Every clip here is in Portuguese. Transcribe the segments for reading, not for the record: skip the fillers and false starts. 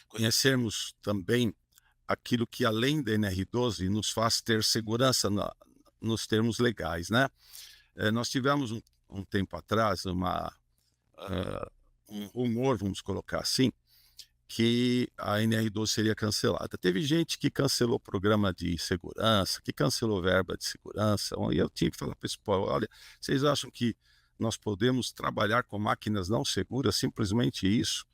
conhecermos também aquilo que além da NR12 nos faz ter segurança nos termos legais, né. Nós tivemos um tempo atrás hã, um rumor, vamos colocar assim, que a NR12 seria cancelada. Teve gente que cancelou programa de segurança, que cancelou verba de segurança, e eu tinha que falar para esse povo: "Olha, vocês acham que nós podemos trabalhar com máquinas não seguras, simplesmente isso?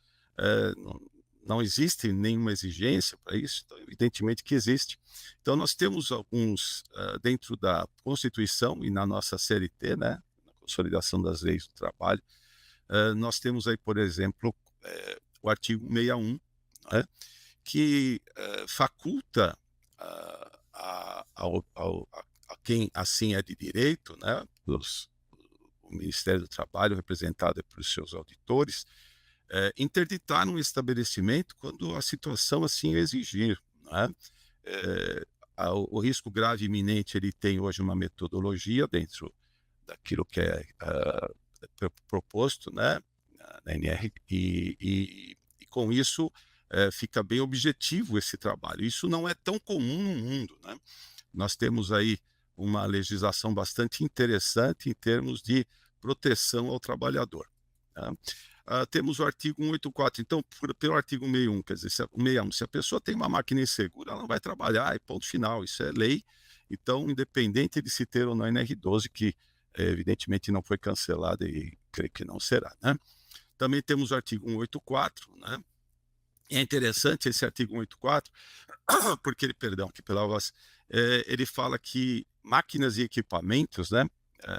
Não existe nenhuma exigência para isso?" Então, evidentemente que existe. Então nós temos alguns, dentro da Constituição e na nossa CLT, né, na Consolidação das Leis do Trabalho, nós temos aí, por exemplo, o artigo 61, né, que, faculta a quem assim é de direito, né, o Ministério do Trabalho, representado pelos seus auditores, interditar um estabelecimento quando a situação assim o exigir, né. Eh, o risco grave iminente, ele tem hoje uma metodologia dentro daquilo que é, proposto, né, na NR, e com isso, fica bem objetivo esse trabalho. Isso não é tão comum no mundo, né. Nós temos aí uma legislação bastante interessante em termos de proteção ao trabalhador, tá. Temos o artigo 184, então, pelo artigo 61, quer dizer, se a 61, se a pessoa tem uma máquina insegura, ela não vai trabalhar e ponto final, isso é lei. Então, independente de se ter ou não NR12, que evidentemente não foi cancelada e creio que não será, né. Também temos o artigo 184, né, e é interessante esse artigo 184, porque ele, perdão, aqui pela voz, ele fala que máquinas e equipamentos, né,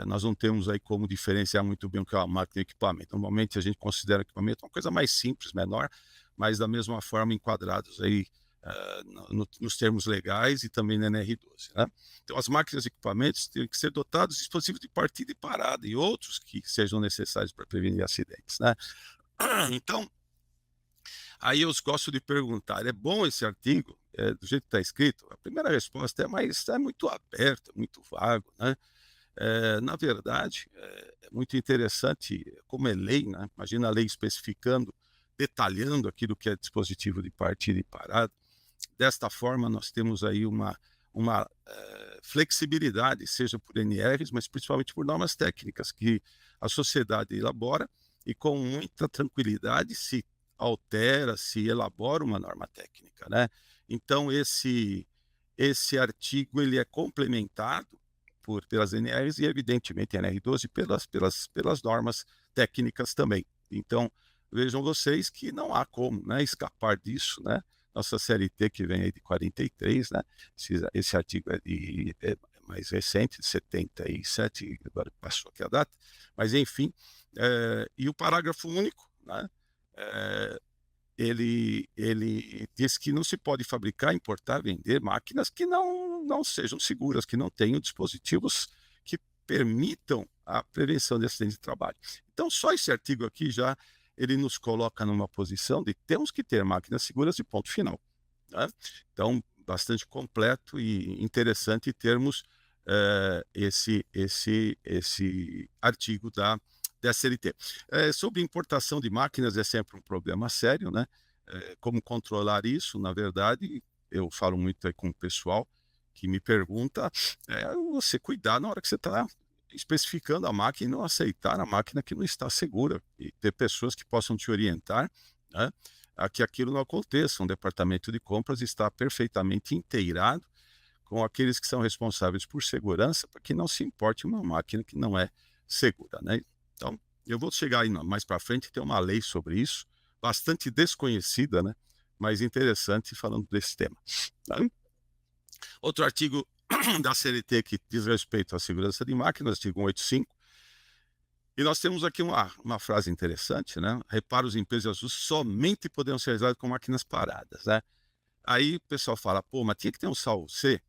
nós não temos aí como diferenciar muito bem o que é uma máquina e equipamento. Normalmente a gente considera equipamento uma coisa mais simples, menor, mas da mesma forma enquadrados aí, nos termos legais e também na NR12, né. Então as máquinas e equipamentos têm que ser dotados de dispositivos de partida e parada e outros que sejam necessários para prevenir acidentes, né. Então, aí eu gosto de perguntar: "É bom esse artigo?" Do jeito que está escrito, a primeira resposta é: "Mas é muito aberto, é muito vago, né." Na verdade, é muito interessante como é lei, né, imagina a lei especificando, detalhando aquilo que é dispositivo de partida e parada. Desta forma, nós temos aí uma flexibilidade, seja por NRs, mas principalmente por normas técnicas que a sociedade elabora e com muita tranquilidade se altera, se elabora uma norma técnica, né. Então esse artigo ele é complementado pelas NRs e evidentemente a NR12 pelas normas técnicas também. Então, vejam vocês que não há como, né, escapar disso, né. Nossa CLT que vem aí de 43, né, esse artigo é mais recente, de 77, agora passou aqui a data, mas enfim, e o parágrafo único, né, eh, ele diz que não se pode fabricar, importar, vender máquinas que não sejam seguras, que não tenham dispositivos que permitam a prevenção de acidentes de trabalho. Então só esse artigo aqui já ele nos coloca numa posição de temos que ter máquinas seguras e ponto final, né. Então bastante completo e interessante termos, esse artigo da CLT. Sobre importação de máquinas é sempre um problema sério, né, como controlar isso, na verdade, eu falo muito aí com o pessoal que me pergunta, você cuidar na hora que você está especificando a máquina e não aceitar a máquina que não está segura, e ter pessoas que possam te orientar, né, a que aquilo não aconteça. Um departamento de compras está perfeitamente inteirado com aqueles que são responsáveis por segurança, para que não se importe uma máquina que não é segura, né. Então, eu vou chegar aí mais para frente, tem uma lei sobre isso, bastante desconhecida, né, mas interessante falando desse tema, tá. Outro artigo da CLT que diz respeito à segurança de máquinas, artigo 185, e nós temos aqui uma frase interessante, né, reparos, limpeza e ajustes somente poderão ser realizados com máquinas paradas, né. Aí o pessoal fala: "Pô, mas tinha que ter um salvo C",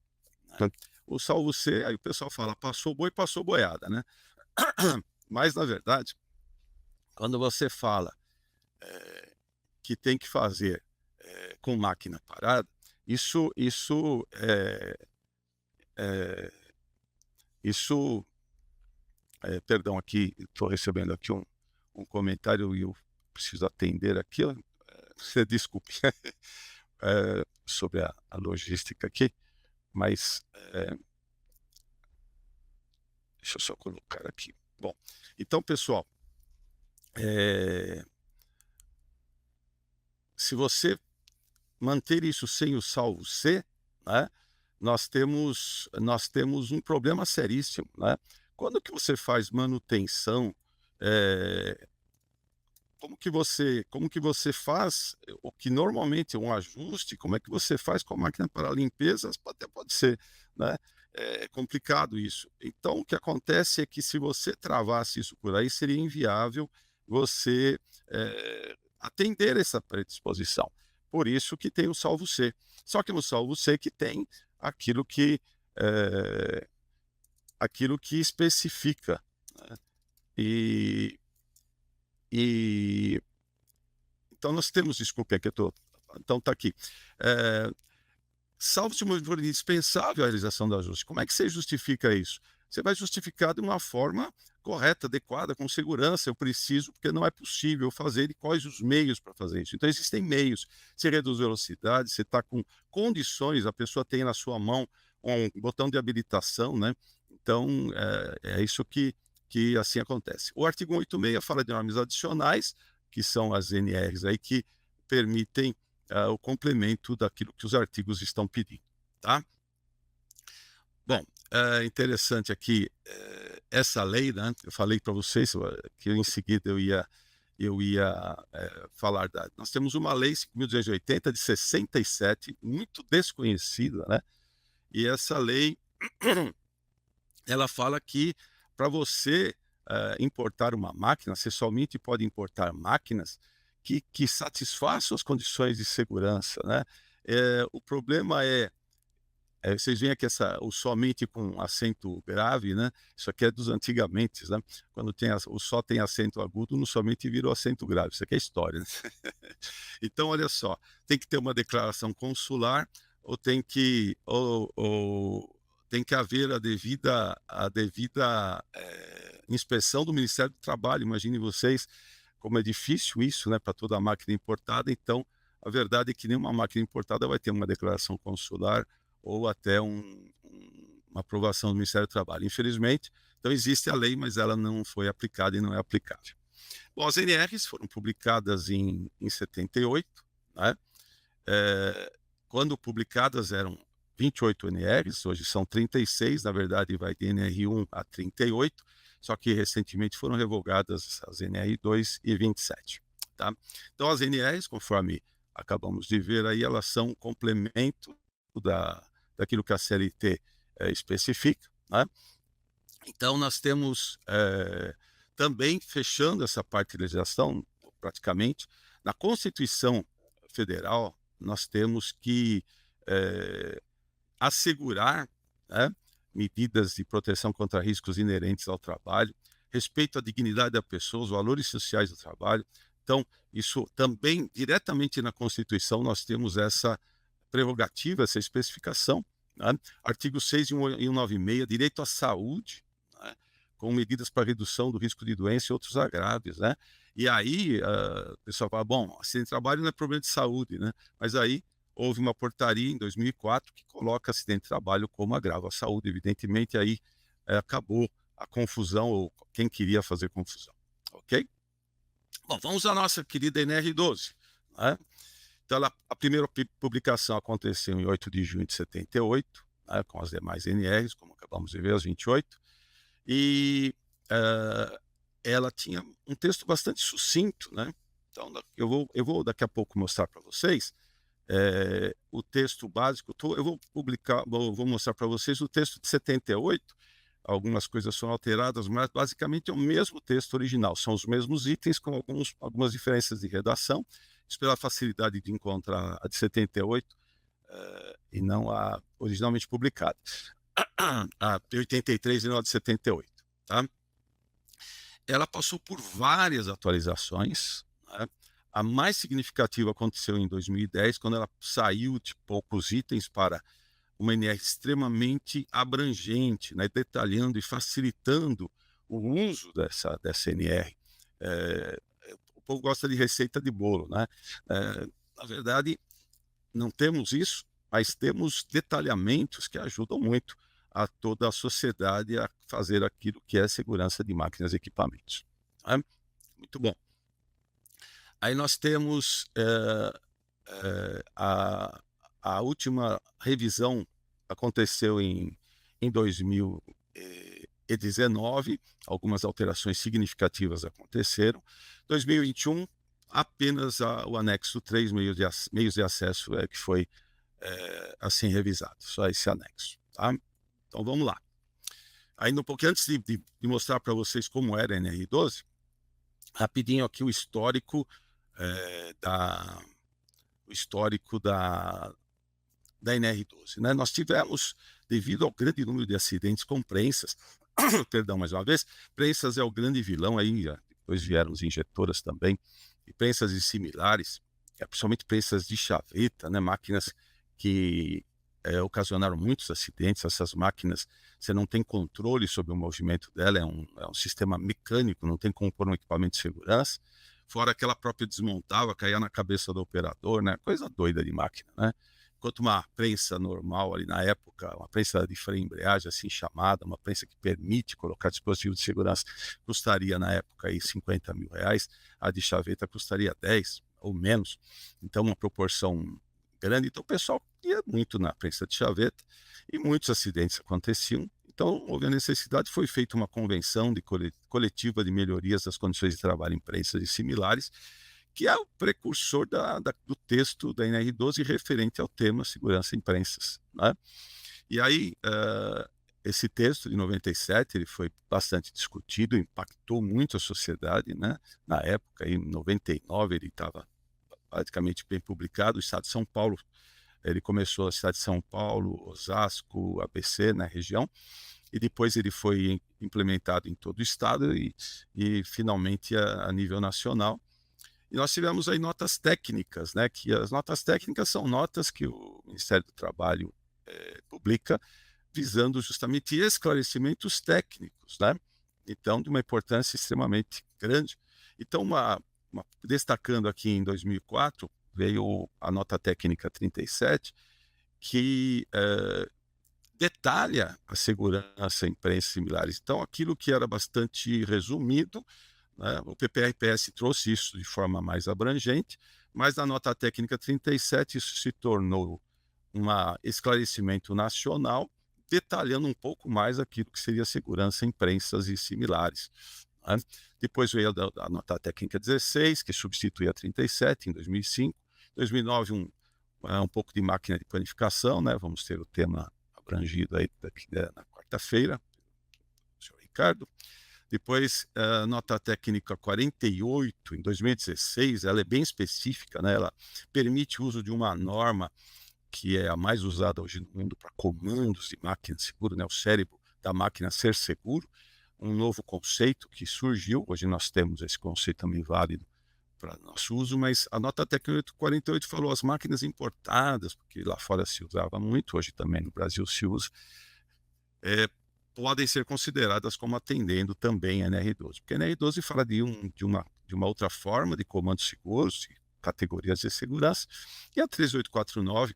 né. O salvo C, aí o pessoal fala: "Passou boi, passou boiada", né. Mas na verdade, quando você fala, que tem que fazer, com máquina parada, eh, isso, perdão aqui, estou recebendo aqui um comentário e eu preciso atender aqui, ó. desculpe, sobre a logística aqui, mas deixa eu só colocar aqui. Bom, então, pessoal, se você manter isso sem o salvo C, né, nós temos um problema seríssimo, né? Quando que você faz manutenção, como que você faz o que normalmente é um ajuste, como é que você faz com a máquina para limpeza? Até pode ser, né? É complicado isso. Então, o que acontece é que se você travasse isso por aí, seria inviável você atender essa predisposição. Por isso que tem o salvo C. Só que no salvo C que tem aquilo que especifica, né? E então nós temos, desculpe, aqui eu tô, então está aqui. Salvo se for indispensável a realização do ajuste. Como é que você justifica isso? Você vai justificar de uma forma correta, adequada, com segurança. Eu preciso, porque não é possível fazer, e quais os meios para fazer isso. Então, existem meios. Você reduz velocidade, você está com condições, a pessoa tem na sua mão um botão de habilitação, né? Então, é isso que assim acontece. O artigo 186 fala de normas adicionais, que são as NRs aí, que permitem o complemento daquilo que os artigos estão pedindo, tá? Bom, interessante aqui essa lei, né? Eu falei para vocês que em seguida eu ia falar da. Nós temos uma lei 5.280 de 67, muito desconhecida, né? E essa lei ela fala que para você importar uma máquina, você somente pode importar máquinas que satisfaçam as condições de segurança, né? O problema vocês veem aqui o somente com acento grave, né? Isso aqui é dos antigamente, né? Quando o só tem acento agudo, no somente vira o acento grave. Isso aqui é história, né? Então, olha só, tem que ter uma declaração consular ou tem que haver a devida inspeção do Ministério do Trabalho. Imaginem vocês como é difícil isso, né, para toda a máquina importada. Então, a verdade é que nenhuma máquina importada vai ter uma declaração consular ou até uma aprovação do Ministério do Trabalho. Infelizmente, então existe a lei, mas ela não foi aplicada e não é aplicável. Bom, as NRs foram publicadas em 78, né? Quando publicadas eram 28 NRs, hoje são 36, na verdade vai de NR1 a 38, só que recentemente foram revogadas as NR2 e 27. Tá? Então as NRs, conforme acabamos de ver aí, elas são um complemento daquilo que a CLT especifica, né? Então nós temos também, fechando essa parte de legislação, praticamente, na Constituição Federal, nós temos que assegurar, né, medidas de proteção contra riscos inerentes ao trabalho, respeito à dignidade da pessoa, os valores sociais do trabalho. Então, isso também, diretamente na Constituição, nós temos essa prerrogativa, essa especificação, né? Artigo 6 e 196, direito à saúde, né, com medidas para redução do risco de doença e outros agravos, né? E aí, o pessoal fala, bom, acidente de trabalho não é problema de saúde, né? Mas aí houve uma portaria em 2004 que coloca acidente de trabalho como agravo à saúde. Evidentemente, aí acabou a confusão, ou quem queria fazer confusão, ok? Bom, vamos à nossa querida NR12, né? Então, a primeira publicação aconteceu em 8 de junho de 78, né, com as demais NRs, como acabamos de ver, as 28, e ela tinha um texto bastante sucinto, né? Então, eu vou daqui a pouco mostrar para vocês o texto básico. Eu vou mostrar para vocês o texto de 78, algumas coisas são alteradas, mas basicamente é o mesmo texto original, são os mesmos itens com algumas diferenças de redação, isso pela facilidade de encontrar a de 78 e não a originalmente publicada, a de 83 e não a de 78, tá? Ela passou por várias atualizações, né? A mais significativa aconteceu em 2010, quando ela saiu de poucos itens para uma NR extremamente abrangente, né, detalhando e facilitando o uso dessa NR. povo gosta de receita de bolo, né? Na verdade, não temos isso, mas temos detalhamentos que ajudam muito a toda a sociedade a fazer aquilo que é segurança de máquinas e equipamentos. Tá? Muito bom. Aí nós temos a última revisão aconteceu em 2019, algumas alterações significativas aconteceram. 2021, apenas o anexo 3, meios de acesso, que foi assim revisado, só esse anexo. Tá? Então vamos lá. Ainda um pouquinho antes de mostrar para vocês como era a NR12, rapidinho aqui o histórico da NR12. Né? Nós tivemos, devido ao grande número de acidentes com prensas, perdão, mais uma vez, prensas é o grande vilão, aí depois vieram os injetoras também, e prensas e similares, principalmente prensas de chaveta, né? Máquinas que ocasionaram muitos acidentes. Essas máquinas, você não tem controle sobre o movimento dela, é um sistema mecânico, não tem como pôr um equipamento de segurança, fora que ela própria desmontava, caía na cabeça do operador, né? Coisa doida de máquina, né? Enquanto uma prensa normal ali na época, uma prensa de freio e embreagem assim chamada, uma prensa que permite colocar dispositivos de segurança, custaria na época aí R$50 mil, a de chaveta custaria 10 ou menos, então uma proporção grande. Então o pessoal ia muito na prensa de chaveta e muitos acidentes aconteciam. Então houve a necessidade, foi feita uma convenção coletiva de melhorias das condições de trabalho em prensas e similares, que é o precursor do texto da NR12 referente ao tema segurança em prensas. Né? E aí, esse texto de 97, ele foi bastante discutido, impactou muito a sociedade, né? Na época, em 99, ele estava praticamente bem publicado. O Estado de São Paulo, ele começou a cidade de São Paulo, Osasco, ABC, na região, e depois ele foi implementado em todo o Estado e finalmente a nível nacional. E nós tivemos aí notas técnicas, né? Que as notas técnicas são notas que o Ministério do Trabalho publica, visando justamente esclarecimentos técnicos, né? Então, de uma importância extremamente grande. Então, destacando aqui em 2004, veio a nota técnica 37, que detalha a segurança em prensas similares. Então, aquilo que era bastante resumido, né? O PPR-PS trouxe isso de forma mais abrangente, mas na nota técnica 37 isso se tornou um esclarecimento nacional, detalhando um pouco mais aquilo que seria segurança em prensas e similares. Né? Depois veio a nota técnica 16, que substitui a 37 em 2005. Em 2009, um pouco de máquina de planificação, né? Vamos ter o tema abrangido aí na quarta-feira, senhor Ricardo. Depois, a nota técnica 48, em 2016, ela é bem específica, né? Ela permite o uso de uma norma que é a mais usada hoje no mundo para comandos de máquina segura, né? O cérebro da máquina ser seguro, um novo conceito que surgiu. Hoje nós temos esse conceito também válido para nosso uso, mas a nota técnica 48 falou as máquinas importadas, porque lá fora se usava muito, hoje também no Brasil se usa, podem ser consideradas como atendendo também a NR12, porque a NR12 fala de uma outra forma de comandos seguros, de categorias de segurança, e a 3849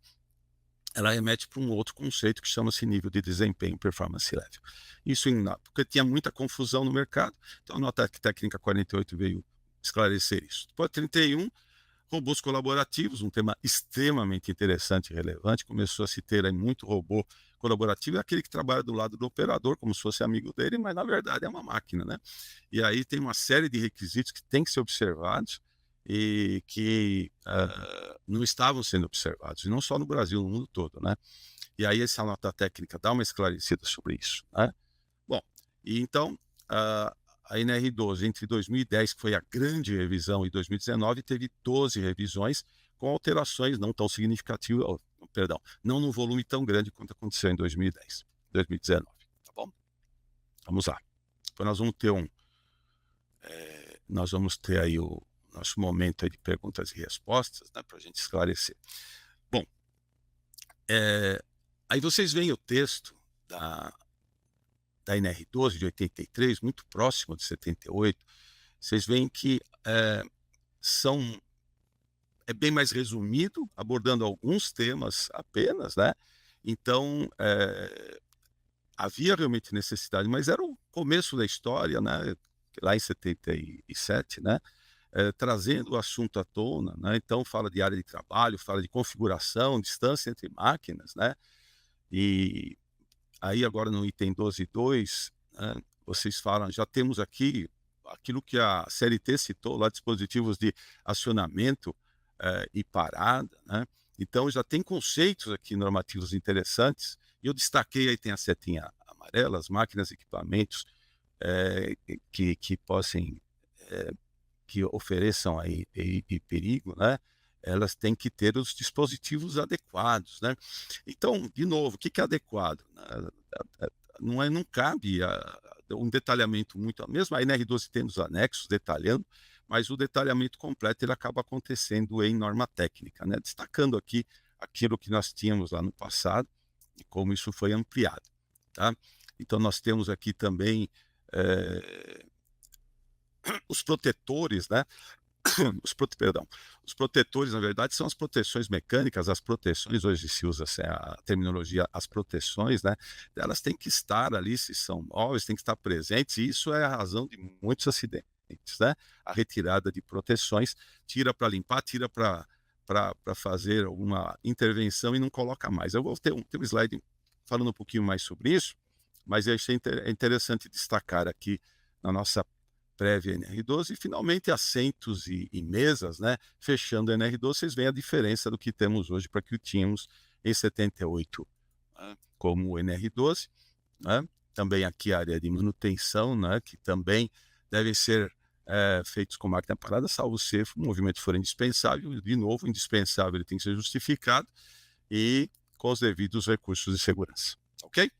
ela remete para um outro conceito que chama-se nível de desempenho, performance level. Isso porque tinha muita confusão no mercado, então a nota técnica 48 veio esclarecer isso. Depois 31, robôs colaborativos, um tema extremamente interessante e relevante. Começou a se ter aí muito robô colaborativo, é aquele que trabalha do lado do operador, como se fosse amigo dele, mas na verdade é uma máquina, né? E aí tem uma série de requisitos que tem que ser observados e que não estavam sendo observados, e não só no Brasil, no mundo todo, né? E aí essa nota técnica dá uma esclarecida sobre isso, né? Bom, e então a NR12 entre 2010, que foi a grande revisão, e 2019 teve 12 revisões com alterações não tão significativas, perdão, não num volume tão grande quanto aconteceu em 2010, 2019, tá bom? Vamos lá. Então nós vamos ter aí o nosso momento aí de perguntas e respostas, né, para a gente esclarecer. Bom, aí vocês veem o texto da NR12 de 83, muito próximo de 78, vocês veem que é bem mais resumido, abordando alguns temas apenas, né? Então, havia realmente necessidade, mas era o começo da história, né? Lá em 77, né? Trazendo o assunto à tona, né? Então fala de área de trabalho, fala de configuração, distância entre máquinas, né? E aí agora no item 12.2, né, vocês falam, já temos aqui aquilo que a CLT citou lá, dispositivos de acionamento e parada, né? Então já tem conceitos aqui normativos interessantes, e eu destaquei aí, tem a setinha amarela, as máquinas e equipamentos que possam que ofereçam aí perigo, né? Elas têm que ter os dispositivos adequados, né? Então, de novo, o que é adequado? Não cabe um detalhamento muito... Mesmo a NR12 tem os anexos detalhando, mas o detalhamento completo ele acaba acontecendo em norma técnica, né? Destacando aqui aquilo que nós tínhamos lá no passado e como isso foi ampliado, tá? Então, nós temos aqui também os protetores, né? Os protetores, na verdade, são as proteções mecânicas, as proteções, hoje se usa a terminologia, as proteções, né? Elas têm que estar ali, se são móveis, têm que estar presentes, e isso é a razão de muitos acidentes, né? A retirada de proteções, tira para limpar, tira para fazer alguma intervenção e não coloca mais. Eu vou ter um slide falando um pouquinho mais sobre isso, mas eu achei interessante destacar aqui na nossa prévia NR12, e finalmente assentos e mesas, né? Fechando a NR12, vocês veem a diferença do que temos hoje para o que tínhamos em 78, né? Como o NR12, né? Também aqui a área de manutenção, né? Que também devem ser feitos com máquina parada, salvo se o movimento for indispensável. De novo, indispensável, ele tem que ser justificado e com os devidos recursos de segurança. Ok?